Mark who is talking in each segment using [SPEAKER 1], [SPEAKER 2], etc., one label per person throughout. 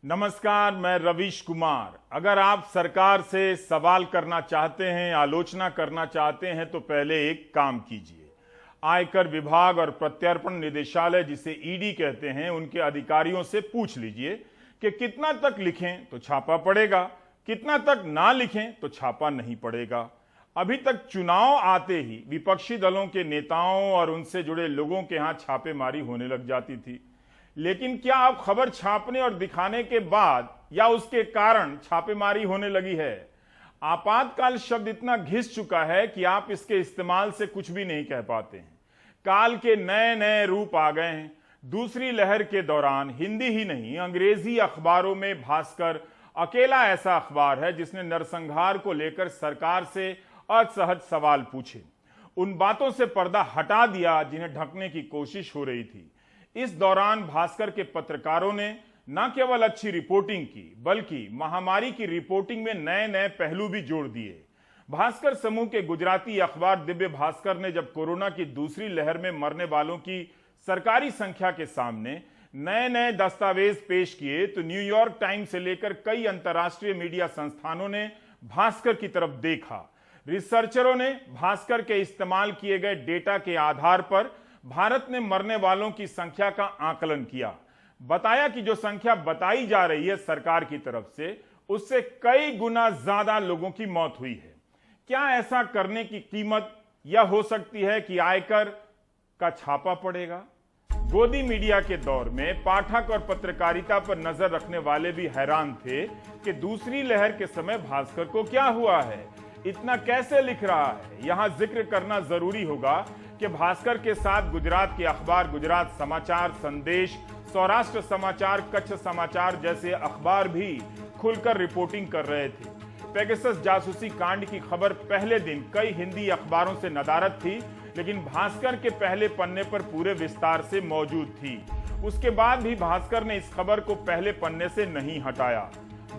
[SPEAKER 1] नमस्कार, मैं रवीश कुमार। अगर आप सरकार से सवाल करना चाहते हैं, आलोचना करना चाहते हैं तो पहले एक काम कीजिए। आयकर विभाग और प्रत्यर्पण निदेशालय, जिसे ईडी कहते हैं, उनके अधिकारियों से पूछ लीजिए कि कितना तक लिखें तो छापा पड़ेगा, कितना तक ना लिखें तो छापा नहीं पड़ेगा। अभी तक चुनाव आते ही विपक्षी दलों के नेताओं और उनसे जुड़े लोगों के यहां छापेमारी होने लग जाती थी, लेकिन क्या अब खबर छापने और दिखाने के बाद या उसके कारण छापेमारी होने लगी है? आपातकाल शब्द इतना घिस चुका है कि आप इसके इस्तेमाल से कुछ भी नहीं कह पाते हैं। काल के नए नए रूप आ गए हैं। दूसरी लहर के दौरान हिंदी ही नहीं, अंग्रेजी अखबारों में भास्कर अकेला ऐसा अखबार है जिसने नरसंहार को लेकर सरकार से असहज सवाल पूछे, उन बातों से पर्दा हटा दिया जिन्हें ढकने की कोशिश हो रही थी। इस दौरान भास्कर के पत्रकारों ने न केवल अच्छी रिपोर्टिंग की, बल्कि महामारी की रिपोर्टिंग में नए नए पहलू भी जोड़ दिए। भास्कर समूह के गुजराती अखबार दिव्य भास्कर ने जब कोरोना की दूसरी लहर में मरने वालों की सरकारी संख्या के सामने नए नए दस्तावेज पेश किए तो न्यूयॉर्क टाइम्स से लेकर कई अंतर्राष्ट्रीय मीडिया संस्थानों ने भास्कर की तरफ देखा। रिसर्चरों ने भास्कर के इस्तेमाल किए गए डेटा के आधार पर भारत में मरने वालों की संख्या का आकलन किया। बताया कि जो संख्या बताई जा रही है सरकार की तरफ से, उससे कई गुना ज्यादा लोगों की मौत हुई है। क्या ऐसा करने की कीमत यह हो सकती है कि आयकर का छापा पड़ेगा? गोदी मीडिया के दौर में पाठक और पत्रकारिता पर नजर रखने वाले भी हैरान थे कि दूसरी लहर के समय भास्कर को क्या हुआ है, इतना कैसे लिख रहा है। यहां जिक्र करना जरूरी होगा कि भास्कर के साथ गुजरात के अखबार गुजरात समाचार, संदेश, सौराष्ट्र समाचार, कच्छ समाचार जैसे अखबार भी खुलकर रिपोर्टिंग कर रहे थे। पेगासस जासूसी कांड की खबर पहले दिन कई हिंदी अखबारों से नदारद थी, लेकिन भास्कर के पहले पन्ने पर पूरे विस्तार से मौजूद थी। उसके बाद भी भास्कर ने इस खबर को पहले पन्ने से नहीं हटाया।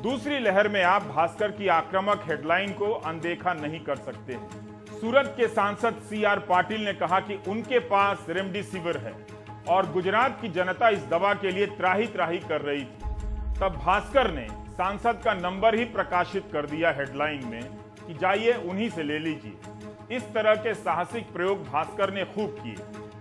[SPEAKER 1] दूसरी लहर में आप भास्कर की आक्रामक हेडलाइन को अनदेखा नहीं कर सकते हैं। सूरत के सांसद सीआर पाटिल ने कहा कि उनके पास रेमडेसिविर है और गुजरात की जनता इस दवा के लिए त्राही त्राही कर रही थी। तब भास्कर ने सांसद का नंबर ही प्रकाशित कर दिया हेडलाइन में कि जाइए उन्हीं से ले लीजिए। इस तरह के साहसिक प्रयोग भास्कर ने खूब किए,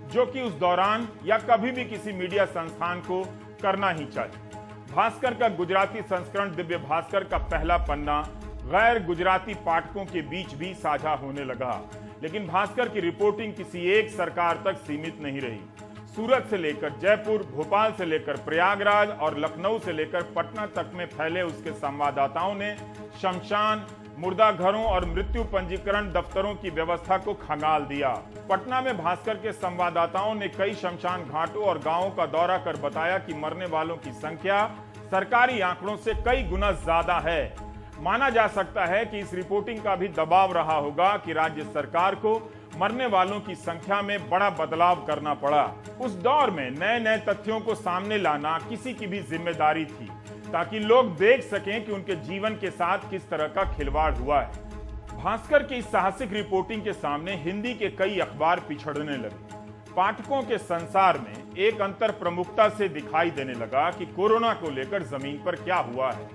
[SPEAKER 1] जो कि उस दौरान या कभी भी किसी मीडिया संस्थान को करना ही चाहिए। भास्कर का गुजराती संस्करण दिव्य भास्कर का पहला पन्ना गैर गुजराती पाठकों के बीच भी साझा होने लगा, लेकिन भास्कर की रिपोर्टिंग किसी एक सरकार तक सीमित नहीं रही। सूरत से लेकर जयपुर, भोपाल से लेकर प्रयागराज और लखनऊ से लेकर पटना तक में फैले उसके संवाददाताओं ने शमशान, मुर्दा घरों और मृत्यु पंजीकरण दफ्तरों की व्यवस्था को खंगाल दिया। पटना में भास्कर के संवाददाताओं ने कई शमशान घाटों और गांवों का दौरा कर बताया कि मरने वालों की संख्या सरकारी आंकड़ों से कई गुना ज्यादा है। माना जा सकता है कि इस रिपोर्टिंग का भी दबाव रहा होगा कि राज्य सरकार को मरने वालों की संख्या में बड़ा बदलाव करना पड़ा। उस दौर में नए नए तथ्यों को सामने लाना किसी की भी जिम्मेदारी थी, ताकि लोग देख सकें कि उनके जीवन के साथ किस तरह का खिलवाड़ हुआ है। भास्कर की इस साहसिक रिपोर्टिंग के सामने हिंदी के कई अखबार पिछड़ने लगे। पाठकों के संसार में एक अंतर प्रमुखता से दिखाई देने लगा कि कोरोना को लेकर जमीन पर क्या हुआ है।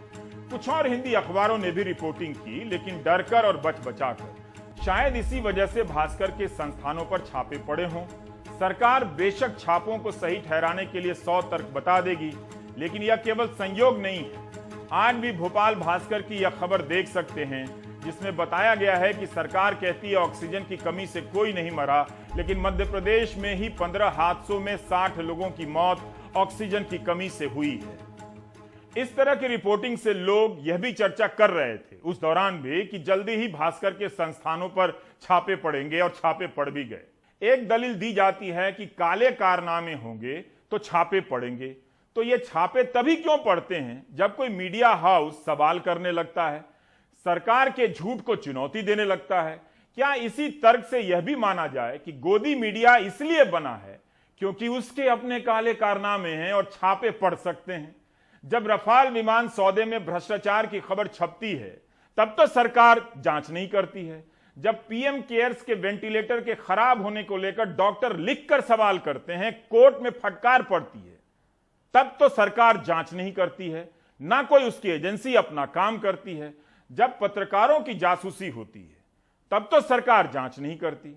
[SPEAKER 1] कुछ और हिंदी अखबारों ने भी रिपोर्टिंग की, लेकिन डरकर और बच बचाकर। शायद इसी वजह से भास्कर के संस्थानों पर छापे पड़े हों। सरकार बेशक छापों को सही ठहराने के लिए 100 तर्क बता देगी, लेकिन यह केवल संयोग नहीं है। आज भी भोपाल भास्कर की यह खबर देख सकते हैं, जिसमें बताया गया है कि सरकार कहती है ऑक्सीजन की कमी से कोई नहीं मरा, लेकिन मध्य प्रदेश में ही 15 हादसों में 60 लोगों की मौत ऑक्सीजन की कमी से हुई है। इस तरह की रिपोर्टिंग से लोग यह भी चर्चा कर रहे थे उस दौरान भी कि जल्दी ही भास्कर के संस्थानों पर छापे पड़ेंगे, और छापे पड़ भी गए। एक दलील दी जाती है कि काले कारनामे होंगे तो छापे पड़ेंगे। तो ये छापे तभी क्यों पड़ते हैं जब कोई मीडिया हाउस सवाल करने लगता है, सरकार के झूठ को चुनौती देने लगता है। क्या इसी तर्क से यह भी माना जाए कि गोदी मीडिया इसलिए बना है क्योंकि उसके अपने काले कारनामे हैं और छापे पड़ सकते हैं? जब रफाल विमान सौदे में भ्रष्टाचार की खबर छपती है, तब तो सरकार जांच नहीं करती है। जब पीएम केयर्स के वेंटिलेटर के खराब होने को लेकर डॉक्टर लिखकर सवाल करते हैं, कोर्ट में फटकार पड़ती है, तब तो सरकार जांच नहीं करती है। ना कोई उसकी एजेंसी अपना काम करती है। जब पत्रकारों की जासूसी होती है तब तो सरकार जांच नहीं करती।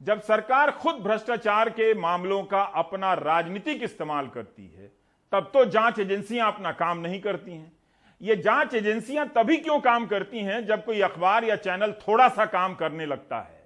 [SPEAKER 1] जब सरकार खुद भ्रष्टाचार के मामलों का अपना राजनीतिक इस्तेमाल करती है तब तो जांच एजेंसियां अपना काम नहीं करती हैं। ये जांच एजेंसियां तभी क्यों काम करती हैं जब कोई अखबार या चैनल थोड़ा सा काम करने लगता है।